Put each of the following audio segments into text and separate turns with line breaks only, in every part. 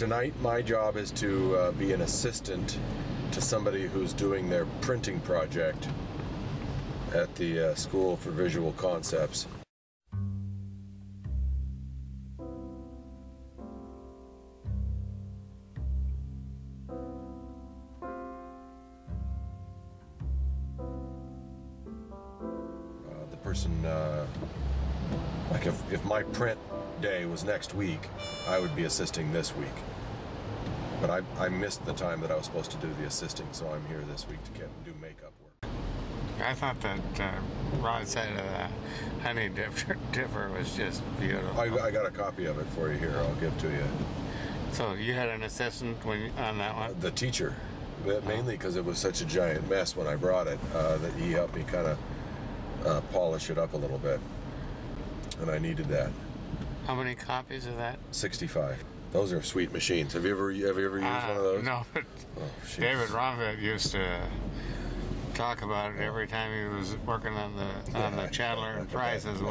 tonight my job is to be an assistant to somebody who's doing their printing project at the School for Visual Concepts. The person, like if my print day was next week, I would be assisting this week. But I missed the time that I was supposed to do the assisting, so I'm here this week to do makeup work.
I thought that broadside of the honey dipper was just beautiful.
I got a copy of it for you here. I'll give to you.
So you had an assistant on that one?
The teacher, mainly because it was such a giant mess when I brought it, that he helped me kind of polish it up a little bit, and I needed that.
How many copies of that?
65. Those are sweet machines. Have you ever used one of those?
No, but David Ronvet used to talk about it every time he was working on the Chandler and Price as a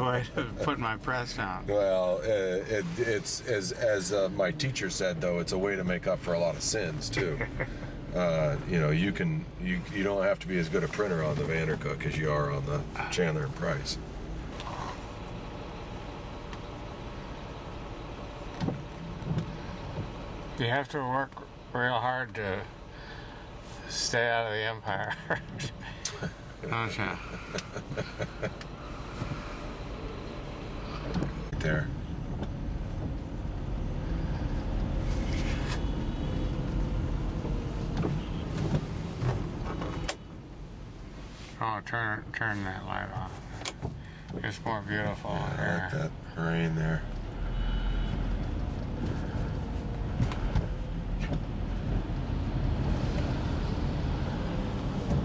way to put my press down.
Well, it's as my teacher said, though, it's a way to make up for a lot of sins too. You know, you don't have to be as good a printer on the Vandercook as you are on the Chandler and Price.
You have to work real hard to stay out of the Empire, don't you?
There.
Oh, turn that light off. It's more beautiful
Yeah,
here.
I like that rain there.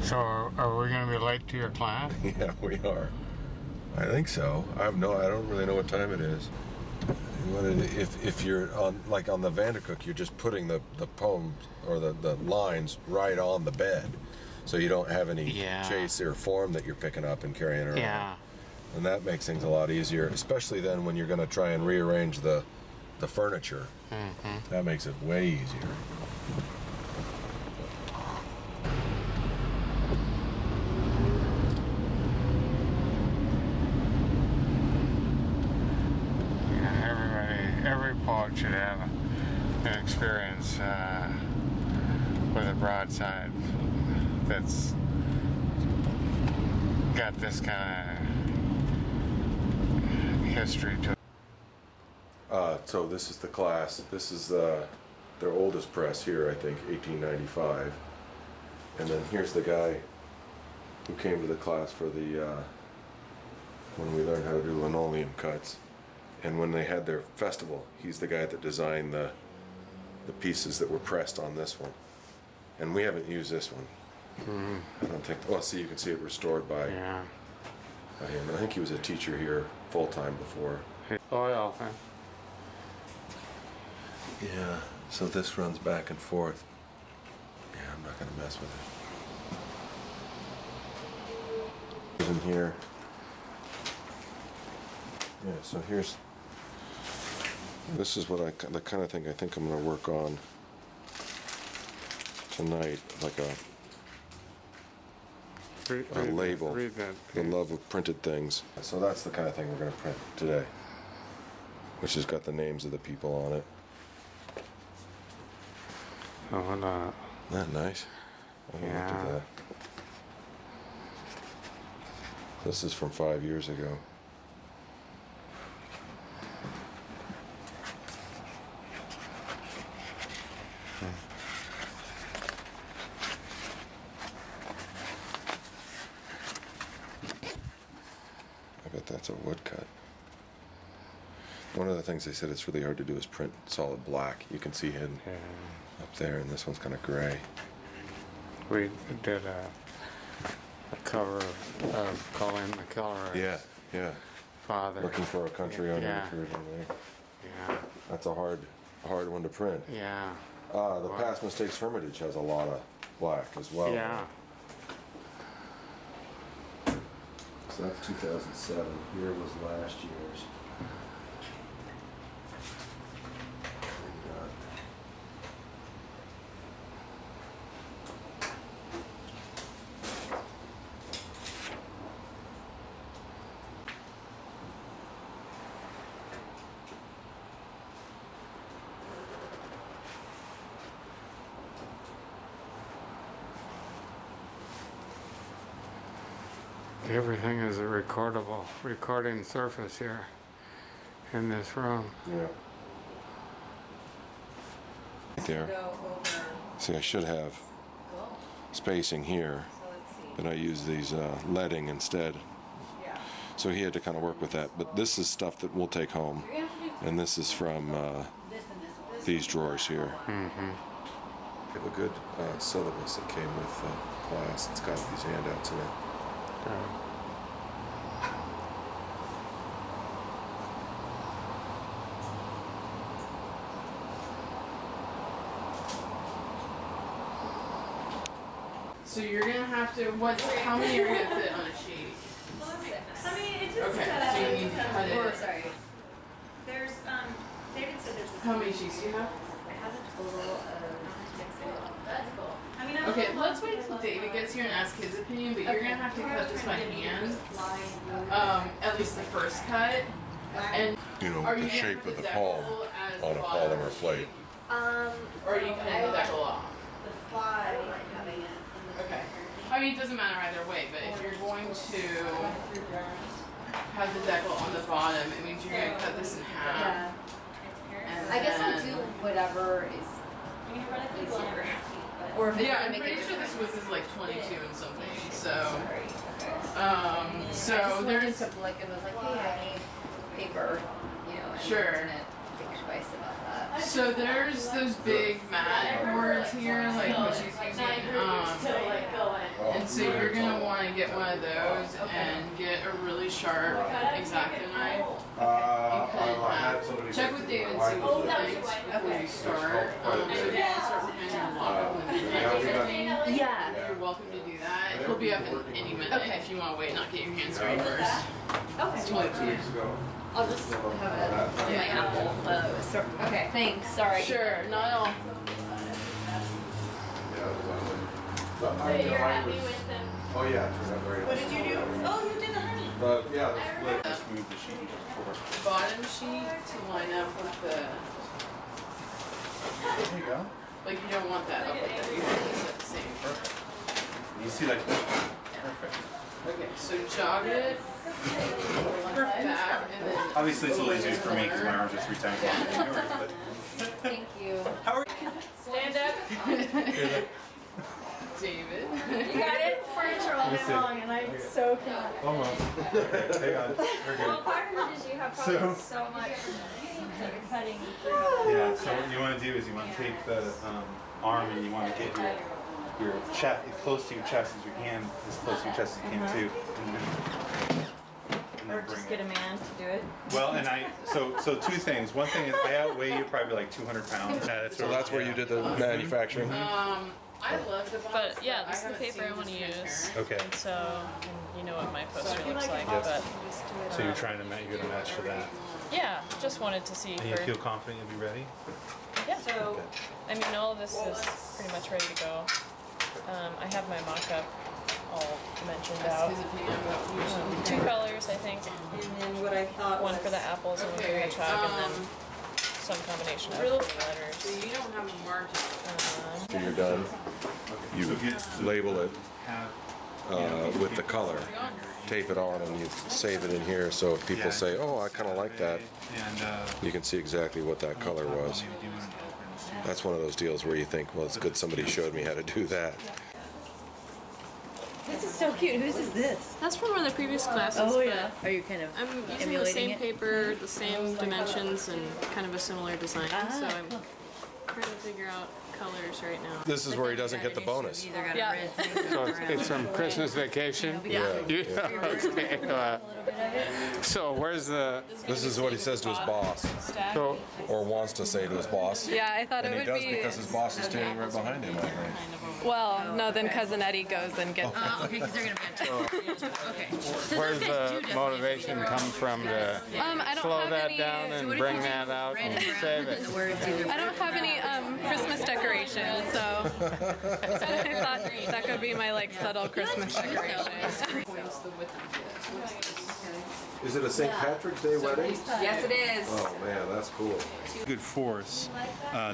So, are we going to be late to your class?
Yeah, we are. I think so. I don't really know what time it is. If you're on the Vandercook, you're just putting the poems or the lines right on the bed, so you don't have any chase or form that you're picking up and carrying around.
Yeah.
And that makes things a lot easier, especially then when you're going to try and rearrange the furniture. Mm-hmm. That makes it way easier.
Every poet should have an experience with a broadside that's got this kind of history to it.
So this is the class. This is their oldest press here, I think, 1895. And then here's the guy who came to the class for the when we learned how to do linoleum cuts. And when they had their festival, he's the guy that designed the pieces that were pressed on this one. And we haven't used this one. Mm-hmm. I don't think. Well, see, you can see it restored by him. I think he was a teacher here full time before.
Oil, huh?
Yeah. So this runs back and forth. Yeah, I'm not gonna mess with it. In here. Yeah. So here's. This is what the kind of thing I think I'm going to work on tonight, like a label, the love of printed things. So that's the kind of thing we're going to print today, which has got the names of the people on it.
Oh, no.
Isn't that nice? I haven't looked at that. This is from 5 years ago. I bet that's a woodcut. One of the things they said it's really hard to do is print solid black. You can see hidden up there, and this one's kind of gray.
We did a cover of Colin McKellar.
Yeah.
Father.
Looking for a country on originally.
Yeah.
That's a hard one to print.
Yeah.
The Past Mistakes Hermitage has a lot of black as well.
Yeah.
So that's 2007. Here was last year's.
Everything is a recording surface here in this room.
Yeah. Right there. See, I should have spacing here, but I use these leading instead. So he had to kind of work with that. But this is stuff that we'll take home, and this is from these drawers here.
Mm-hmm.
We have a good syllabus that came with class. It's got these handouts in it.
So you're gonna have to. How many are gonna fit on a sheet?
I mean, it just
Okay, so you need to cut it.
Or sorry. There's David said there's a.
How many sheets do you have?
I have a total of. I mean,
Okay, let's wait till David gets here and ask his opinion, but you're gonna have to cut this by hand. At least the first cut. And
You know,
are you
the
gonna
shape
put
of the
decal
palm
as
on
the
a
bottom
polymer plate.
Or are you cutting the decal off?
the fly having it.
Okay. I mean, it doesn't matter either way, but if you're going to have the decal on the bottom, it means you're gonna cut this in half.
Yeah.
And
I guess I'll
then-
do whatever is easier. Or if it's
Yeah,
gonna
I'm
make
pretty
a
sure this
difference.
was like 22 and something. So,
I
so
just went
there's.
into like it was like, hey, I need paper, you know, and
Sure.
didn't think twice about that.
So there's those big mat boards here, like what she's using. And so you're gonna want to get one of those and get a really sharp X-Acto knife. Check with David and see what he thinks before you start. So if you want to start working on the lock
Yeah.
you're welcome to do that. He'll be up in any minute if you want to wait, not get your hands dirty first. It's totally clear.
I'll just have it my Apple close. Okay, thanks. Sorry.
Sure, not at all.
So you're happy with them?
Oh yeah, it turned out very nice.
What did you do? Oh, you did the honey.
Yeah, let's move the sheet forward.
Bottom sheet to line up with the.
There you go.
Like you don't want that up like that. You want this at the same.
You see like perfect.
Okay, so jog it. Back and then.
Obviously it's a little easier for me because my arms are 3 times longer than yours, but
Thank you.
how are you?
Stand up.
David.
You got it. Furniture all day long, and I'm so proud.
Almost. Hang on. We're
Well,
good.
part of it is you have probably so much cutting through.
Yeah, so what you want to do is you want to take the arm and you want to get your chest as close to your chest as you can, as close to your chest as you can too. And then
Or just get a man to do it.
Well, and so 2 things. One thing is I outweigh you probably like 200 pounds. Yeah,
So that's where you did the manufacturing.
I love the box.
But yeah, this is the
haven't
paper
seen
I want to
this
use.
Okay.
And so, and you know what my poster looks like,
Yes.
but
So you're trying to you're gonna match to that.
yeah, just wanted to see
And you
for,
feel confident you'll be ready?
yeah.
So,
I mean, all of this is pretty much ready to go. I have my mock-up all dimensioned out.
His opinion about what you
2 colors, I think.
and then what I thought
One
was
for the apples and one for the
Okay,
hedgehog, and then some combination of
real-
3 letters.
So you don't have a margin.
When you're done, you label it with the color, tape it on, and you save it in here. So if people say, "Oh, I kind of like that," you can see exactly what that color was. That's one of those deals where you think, "Well, it's good somebody showed me how to do that."
this is so cute. Whose is this?
That's from one of the previous classes.
Oh
but
yeah. Are you kind of
I'm using the
emulating
same
it?
paper, the same dimensions, and kind of a similar design.
Ah,
So I'm
cool.
trying to figure out colors right now.
This is where he doesn't get the bonus.
Either got
Yeah.
a red thing
So
or
it's from Christmas Vacation?
Yeah.
You- okay. So where's the,
This is what he says to his boss,
Stack.
so
or wants to say to his boss.
Yeah, I thought
And
it
he
would
does
be.
because his boss is standing right behind him, I think.
Well, no, then Cousin Eddie goes and gets.
Okay, because they're gonna be okay. So
where's
those guys do
the
definitely
motivation come from to
I don't
slow
have
that
any.
down and
what if
bring
you
that
do
out
red
and
and brown
save
and
it?
the words either
I don't have any Christmas decorations, so I thought that could be my like subtle Christmas decoration.
Points the width of this. What's this?
Is it a St. Patrick's Day wedding?
Yes, it is.
Oh man, that's that's cool.
Good force,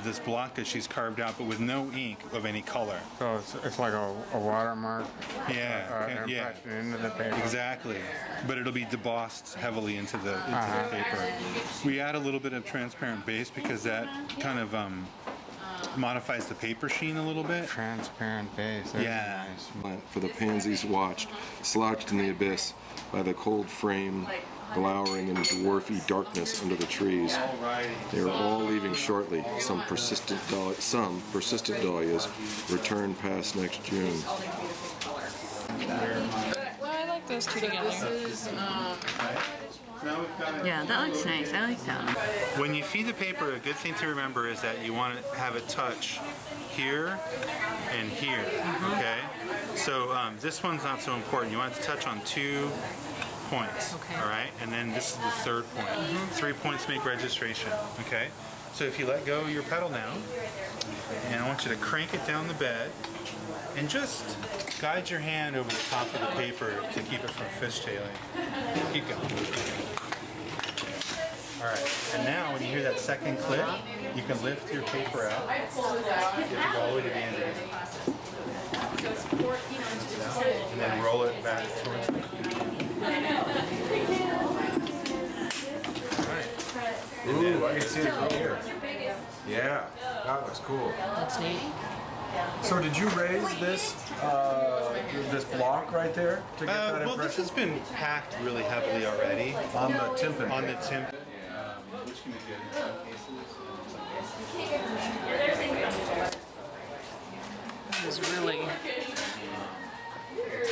this block that she's carved out, but with no ink of any color.
So it's like a watermark.
Yeah, yeah,
Impression into the paper.
exactly. But it'll be debossed heavily into the paper. We add a little bit of transparent base because that kind of modifies the paper sheen a little bit.
Transparent base. That's
Yeah.
nice.
For the pansies watched, slouched in the abyss by the cold frame, glowering in dwarfy darkness under the trees. They are all leaving shortly. Some persistent dahlias return past next June.
Well, I like those two together.
Yeah, that looks nice. I like that one.
When you feed the paper, a good thing to remember is that you want to have it touch here and here, okay? So this one's not so important. You want it to touch on 2 points, all right? And then this is the 3rd point. 3 points make registration, okay? So if you let go of your pedal now, and I want you to crank it down the bed, and just guide your hand over the top of the paper to keep it from fishtailing. Keep going. All right, and now when you hear that second click, you can lift your paper out. You have to go all the way to the end of it. And then roll it back towards me.
Ooh, I can see it from here. Yeah, that looks cool.
That's neat.
So did you raise this this block right there to get that
Well, this has been packed really heavily already.
on the tympan?
On the tympan. Which can be good in some cases.
It was really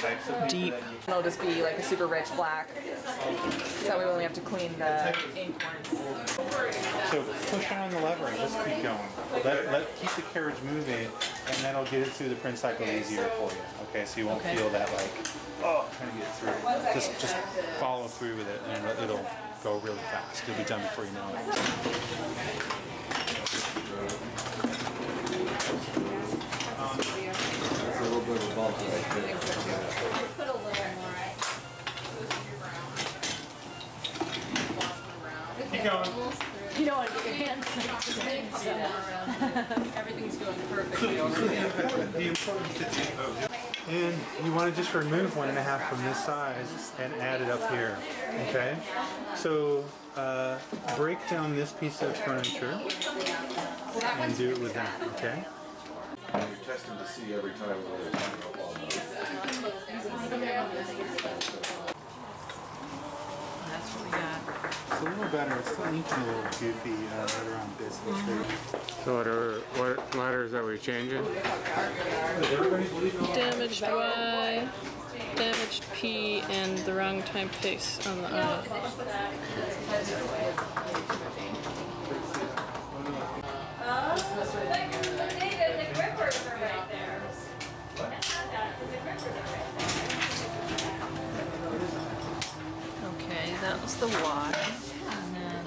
Types of
deep.
It'll just be like a super rich black. So we only have to clean the ink ones.
So push on the lever and just keep going. Keep the carriage moving, and that'll get it through the print cycle easier for you. Okay, so you won't feel that like, oh, trying to get through. Just follow through with it, and it'll go really fast. It'll be done before you know it.
A little bit of a bump right there.
Put a little more.
Keep going.
You don't want to get your hands
Everything's going perfectly over here.
And you want to just remove 1.5 from this size and add it up here. Okay? So break down this piece of furniture and do it with that. Okay?
You're testing to see every time whether it's up on
That's what we got.
It's a little better. It's still inking a little goofy right around this.
So what letters are we changing?
Damaged Y, damaged P, and the wrong typeface on the I. Okay, that was the Y. And then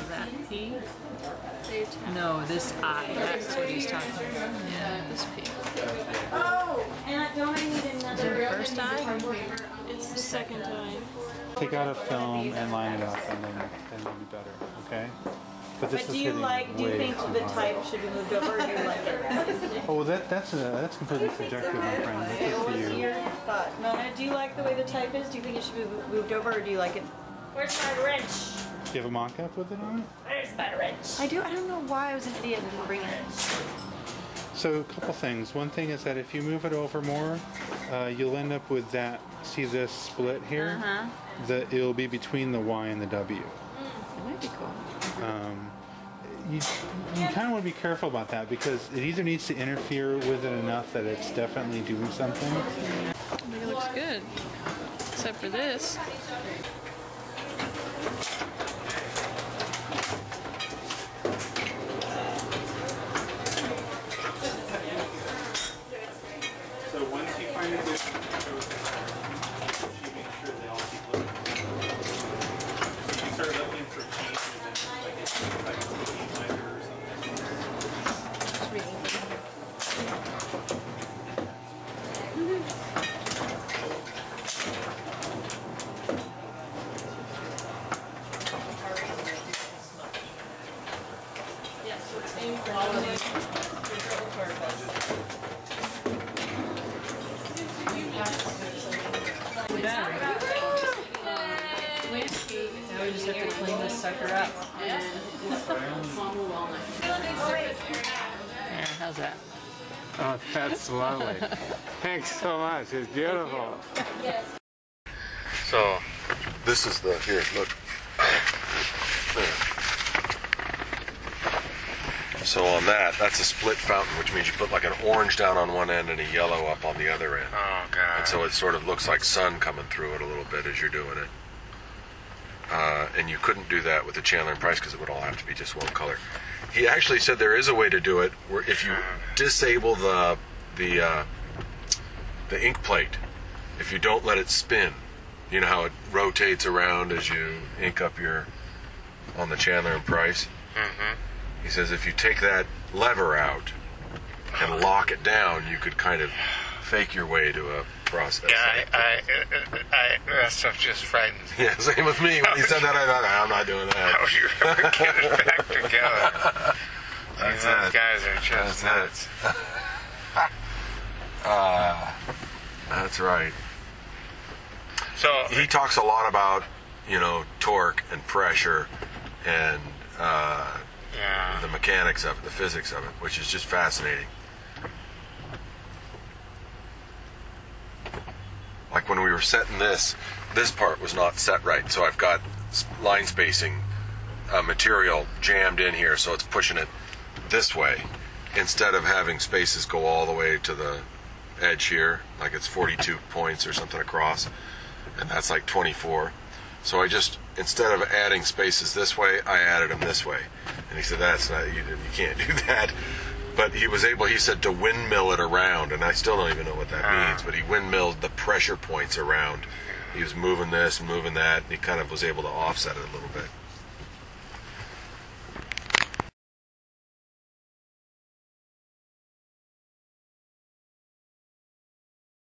that P. No, this I. That's what he's talking about. Yeah, this P.
Oh, and don't I need another?
Is it the first I? It's the second I.
Take out a film and line it up, and then it'll be better. Okay? But this is
Do you
hitting
think
way
the
too hard.
type should be moved over, or do you like it?
Oh, well, that's completely subjective, my friend. That's up to
What's
you.
your thought? Mona, do you like the way the type is? Do you think it should be moved over, or do you like it?
Where's my wrench?
Do you have a mock-up with it on it?
Where's my wrench?
I do. I don't know why I was an idiot and didn't bring it.
So a couple things. One thing is that if you move it over more, you'll end up with that. See this split here? It'll be between the Y and the W.
It might be cool.
You kind of want to be careful about that because it either needs to interfere with it enough that it's definitely doing something.
I think it looks good. Except for this.
So once you find a good you make sure they all keep looking. So you start looking for changes in like a sticky lighter or something.
Now we just have to clean this sucker up.
Yeah, how's that? Oh, that's lovely. Thanks so much. It's beautiful. So,
this is the, here, look. There. So on that's a split fountain, which means you put like an orange down on one end and a yellow up on the other end.
oh God.
And so it sort of looks like sun coming through it a little bit as you're doing it. And you couldn't do that with the Chandler and Price because it would all have to be just one color. He actually said there is a way to do it where if you disable the ink plate, if you don't let it spin, you know how it rotates around as you ink up on the Chandler and Price.
Mm-hmm.
He says if you take that lever out and lock it down, you could kind of fake your way to a process.
Yeah, that stuff just frightens me.
Yeah, same with me. When he said that, I thought, I'm not doing that.
How you ever get it back together? These guys are just nuts.
That's right.
So
he talks a lot about, torque and pressure and the mechanics of it, the physics of it, which is just fascinating. Like when we were setting this part was not set right, so I've got line spacing material jammed in here, so it's pushing it this way instead of having spaces go all the way to the edge here, like it's 42 points or something across, and that's like 24. So I just, instead of adding spaces this way, I added them this way. And he said, that's not, you can't do that. But he was able, he said, to windmill it around, and I still don't even know what that means, but he windmilled the pressure points around. He was moving this and moving that, and he kind of was able to offset it a little bit.